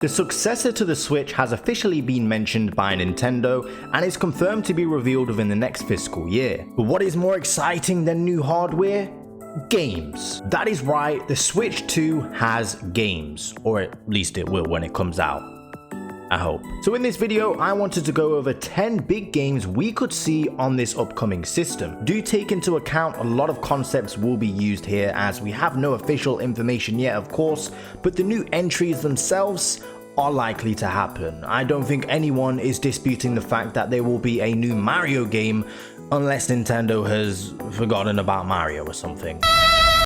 The successor to the Switch has officially been mentioned by Nintendo and is confirmed to be revealed within the next fiscal year. But what is more exciting than new hardware? Games. That is right, the Switch 2 has games, or at least it will when it comes out. I hope. So in this video, I wanted to go over 10 big games we could see on this upcoming system. Do take into account a lot of concepts will be used here, as we have no official information yet, of course, but the new entries themselves are likely to happen. I don't think anyone is disputing the fact that there will be a new Mario game, unless Nintendo has forgotten about Mario or something.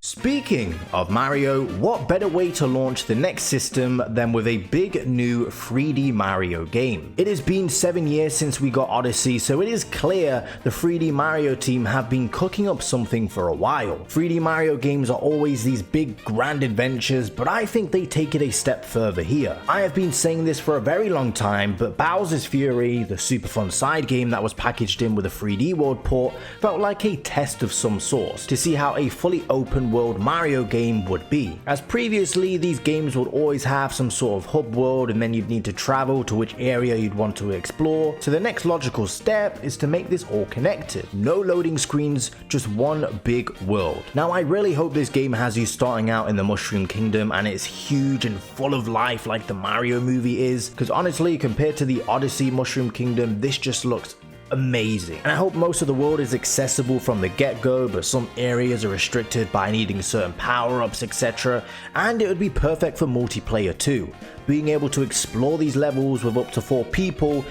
Speaking of Mario, what better way to launch the next system than with a big new 3D Mario game? It has been 7 years since we got Odyssey, so it is clear the 3D Mario team have been cooking up something for a while. 3D Mario games are always these big grand adventures, but I think they take it a step further here. I have been saying this for a very long time, but Bowser's Fury, the super fun side game that was packaged in with a 3D World port, felt like a test of some sort to see how a fully open world Mario game would be. As previously, these games would always have some sort of hub world, and then you'd need to travel to which area you'd want to explore. So the next logical step is to make this all connected. No loading screens, just one big world. Now I really hope this game has you starting out in the Mushroom Kingdom and it's huge and full of life like the Mario movie is, because honestly, compared to the Odyssey Mushroom Kingdom, this just looks amazing. And I hope most of the world is accessible from the get-go, but some areas are restricted by needing certain power-ups, etc. And it would be perfect for multiplayer too. Being able to explore these levels with up to 4 people,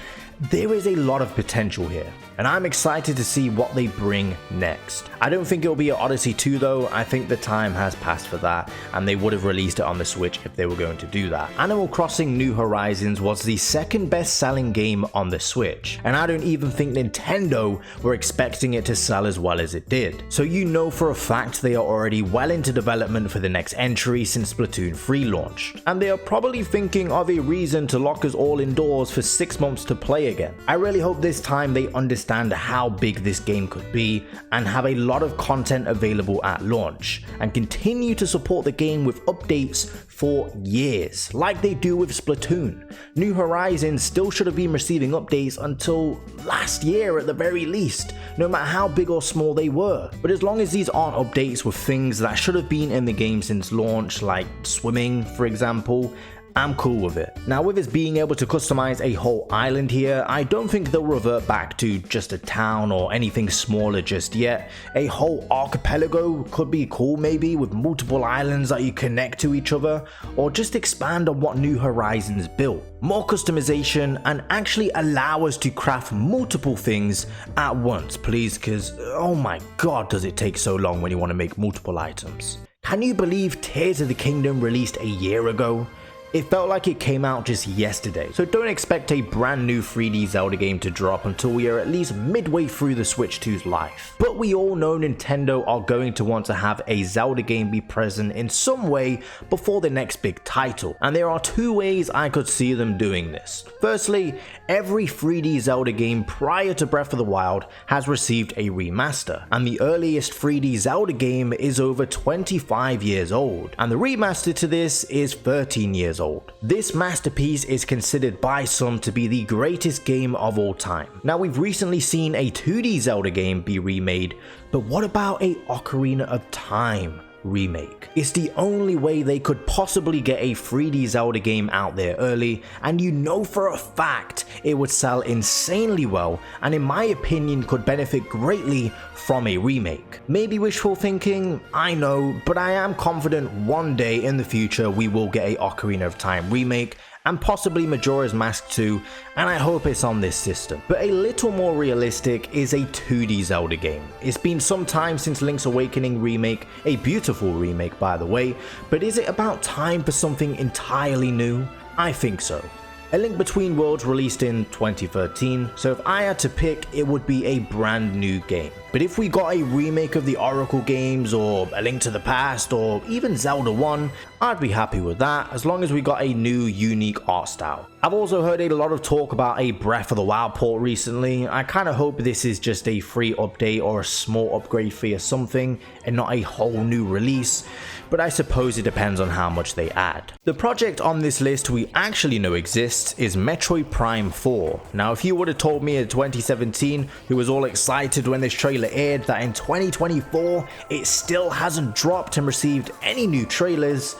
there is a lot of potential here, and I'm excited to see what they bring next. I don't think it'll be an Odyssey 2 though. I think the time has passed for that, and they would have released it on the Switch if they were going to do that. Animal Crossing New Horizons was the second best selling game on the Switch, and I don't even think Nintendo were expecting it to sell as well as it did. So you know for a fact they are already well into development for the next entry since Splatoon 3 launched, and they are probably thinking of a reason to lock us all indoors for 6 months to play again. I really hope this time they understand how big this game could be and have a lot of content available at launch, and continue to support the game with updates for years, like they do with Splatoon. New Horizons still should have been receiving updates until last year at the very least, no matter how big or small they were. But as long as these aren't updates with things that should have been in the game since launch, like swimming for example, I'm cool with it. Now with us being able to customize a whole island here, I don't think they'll revert back to just a town or anything smaller just yet. A whole archipelago could be cool, maybe with multiple islands that you connect to each other, or just expand on what New Horizons built. More customization and actually allow us to craft multiple things at once, please, because oh my god does it take so long when you want to make multiple items. Can you believe Tears of the Kingdom released a year ago? It felt like it came out just yesterday, so don't expect a brand new 3D Zelda game to drop until we are at least midway through the Switch 2's life. But we all know Nintendo are going to want to have a Zelda game be present in some way before the next big title, and there are 2 ways I could see them doing this. Firstly, every 3D Zelda game prior to Breath of the Wild has received a remaster, and the earliest 3D Zelda game is over 25 years old, and the remaster to this is 13 years old. This masterpiece is considered by some to be the greatest game of all time. Now we've recently seen a 2D Zelda game be remade, but what about a Ocarina of Time remake? It's the only way they could possibly get a 3D Zelda game out there early, and you know for a fact it would sell insanely well, and in my opinion could benefit greatly from a remake. Maybe wishful thinking, I know, but I am confident one day in the future we will get a Ocarina of Time remake, and possibly Majora's Mask 2, and I hope it's on this system. But a little more realistic is a 2D Zelda game. It's been some time since Link's Awakening remake, a beautiful remake by the way, but is it about time for something entirely new? I think so. A Link Between Worlds released in 2013, so if I had to pick, it would be a brand new game. But if we got a remake of the Oracle games, or A Link to the Past, or even Zelda 1, I'd be happy with that as long as we got a new unique art style. I've also heard a lot of talk about a Breath of the Wild port recently. I kind of hope this is just a free update or a small upgrade fee or something and not a whole new release, but I suppose it depends on how much they add. The project on this list we actually know exists is Metroid Prime 4. Now if you would have told me in 2017, who was all excited when this trailer aired, that in 2024 it still hasn't dropped and received any new trailers,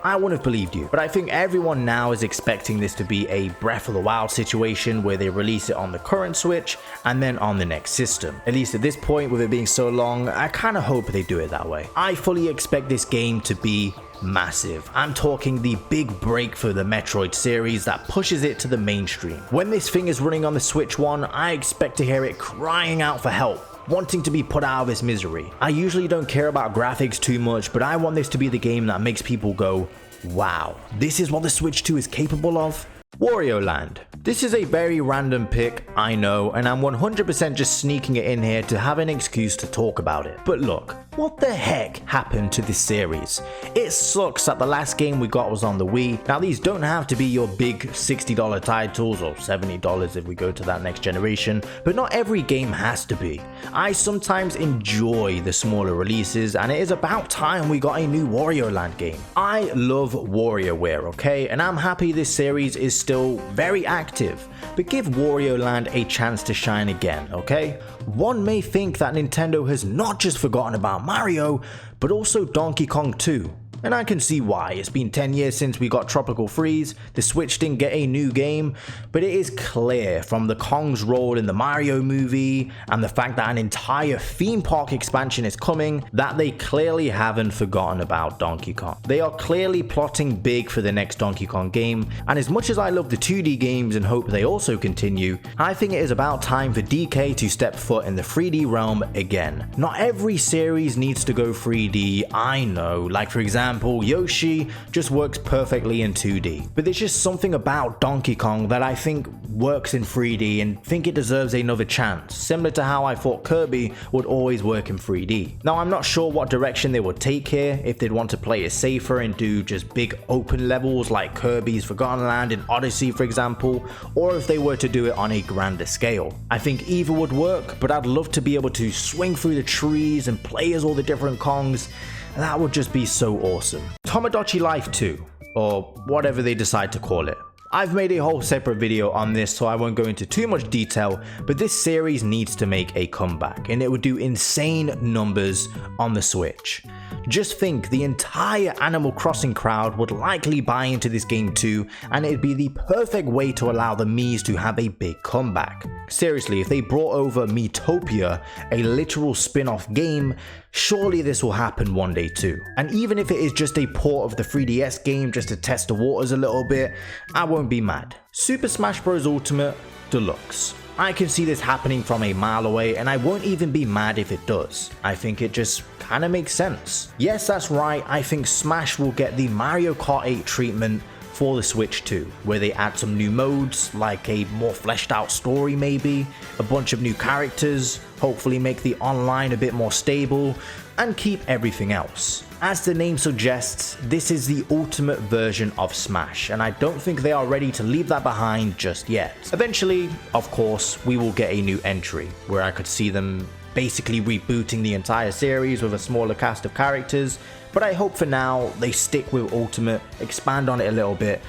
I wouldn't have believed you. But I think everyone now is expecting this to be a Breath of the Wild situation where they release it on the current Switch and then on the next system. At least at this point, with it being so long, I kind of hope they do it that way. I fully expect this game to be massive. I'm talking the big break for the Metroid series that pushes it to the mainstream. When this thing is running on the Switch 1, I expect to hear it crying out for help, wanting to be put out of its misery. I usually don't care about graphics too much, but I want this to be the game that makes people go, wow, this is what the Switch 2 is capable of? Wario Land. This is a very random pick, I know, and I'm 100% just sneaking it in here to have an excuse to talk about it. But look, what the heck happened to this series? It sucks that the last game we got was on the Wii. Now these don't have to be your big $60 titles or $70 if we go to that next generation, but not every game has to be. I sometimes enjoy the smaller releases, and it is about time we got a new Wario Land game. I love WarioWare, okay, and I'm happy this series is still very active, but give Wario Land a chance to shine again, okay? One may think that Nintendo has not just forgotten about Mario, but also Donkey Kong 2. And I can see why. It's been 10 years since we got Tropical Freeze, the Switch didn't get a new game, but it is clear from the Kong's role in the Mario movie and the fact that an entire theme park expansion is coming that they clearly haven't forgotten about Donkey Kong. They are clearly plotting big for the next Donkey Kong game, and as much as I love the 2D games and hope they also continue, I think it is about time for DK to step foot in the 3D realm again. Not every series needs to go 3D, I know, like for example, Yoshi just works perfectly in 2D, but there's just something about Donkey Kong that I think works in 3D and think it deserves another chance, similar to how I thought Kirby would always work in 3D. Now I'm not sure what direction they would take here, if they'd want to play it safer and do just big open levels like Kirby's Forgotten Land and Odyssey for example, or if they were to do it on a grander scale. I think either would work, but I'd love to be able to swing through the trees and play as all the different Kongs. That would just be so awesome. Tomodachi Life 2, or whatever they decide to call it. I've made a whole separate video on this, so I won't go into too much detail, but this series needs to make a comeback, and it would do insane numbers on the Switch. Just think, the entire Animal Crossing crowd would likely buy into this game too, and it'd be the perfect way to allow the Miis to have a big comeback. Seriously, if they brought over Miitopia, a literal spin-off game, surely this will happen one day too. And even if it is just a port of the 3DS game just to test the waters a little bit, I won't be mad. Super Smash Bros. Ultimate Deluxe. I can see this happening from a mile away, and I won't even be mad if it does. I think it just kinda makes sense. Yes, that's right, I think Smash will get the Mario Kart 8 treatment for the Switch 2, where they add some new modes, like a more fleshed out story maybe, a bunch of new characters, hopefully make the online a bit more stable, and keep everything else. As the name suggests, this is the ultimate version of Smash, and I don't think they are ready to leave that behind just yet. Eventually, of course, we will get a new entry, where I could see them basically rebooting the entire series with a smaller cast of characters, but I hope for now they stick with Ultimate, expand on it a little bit,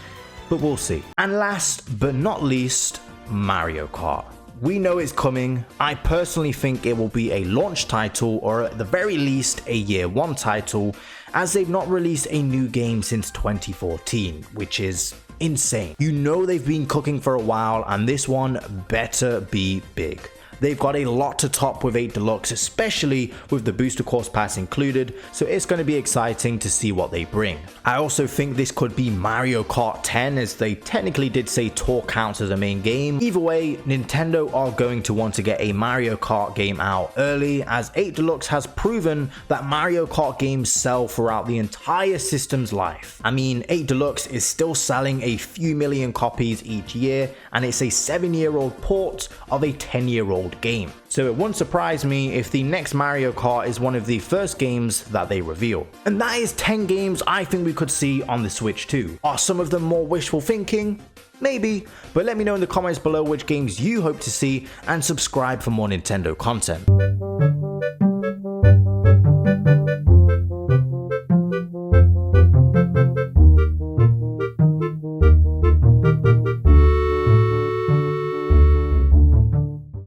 but we'll see. And last but not least, Mario Kart. We know it's coming. I personally think it will be a launch title, or at the very least a year one title, as they've not released a new game since 2014, which is insane. You know they've been cooking for a while, and this one better be big. They've got a lot to top with 8 Deluxe, especially with the Booster Course Pass included, so it's going to be exciting to see what they bring. I also think this could be Mario Kart 10, as they technically did say Tour counts as a main game. Either way, Nintendo are going to want to get a Mario Kart game out early, as 8 Deluxe has proven that Mario Kart games sell throughout the entire system's life. I mean, 8 Deluxe is still selling a few million copies each year, and it's a 7-year-old port of a 10-year-old acclaimed game. So it wouldn't surprise me if the next Mario Kart is one of the first games that they reveal. And that is 10 games I think we could see on the Switch too. Are some of them more wishful thinking? Maybe, but let me know in the comments below which games you hope to see, and subscribe for more Nintendo content.